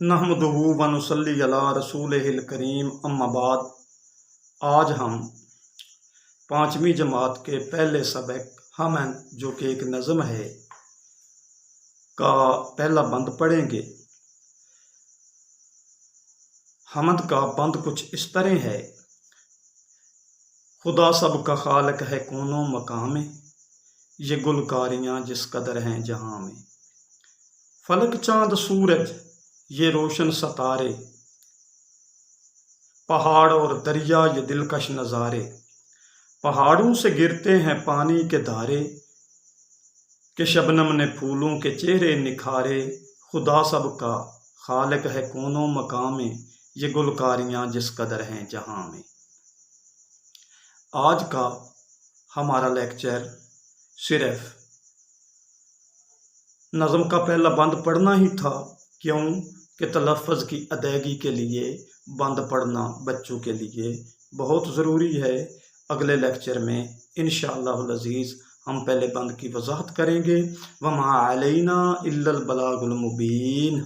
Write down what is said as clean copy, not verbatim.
नहमदुहु व नुसल्ली अला रसूलिहिल करीम, अम्मा बाद। आज हम पाँचवीं जमात के पहले सबक हमन, जो कि एक नज़म है, का पहला बंद पढ़ेंगे। हमद का बंद कुछ इस तरह है। खुदा सब का खालिक है कौनो मकाम में, ये गुलकारियाँ जिस कदर हैं जहाँ में। फलक चांद सूरज ये रोशन सतारे, पहाड़ और दरिया ये दिलकश नज़ारे। पहाड़ों से गिरते हैं पानी के धारे, कि शबनम ने फूलों के चेहरे निखारे। खुदा सब का खालिक है कौनो मकाम में, ये गुलकारियाँ जिस कदर हैं जहाँ में। आज का हमारा लेक्चर सिर्फ नज़म का पहला बंद पढ़ना ही था। क्यों कि तलफ़्फ़ुज़ की अदायगी के लिए बंद पढ़ना बच्चों के लिए बहुत ज़रूरी है। अगले लेक्चर में इंशाअल्लाहुल अज़ीज़ हम पहले बंद की वजाहत करेंगे। वमा अलैना इल्लल बलागुल मुबीन।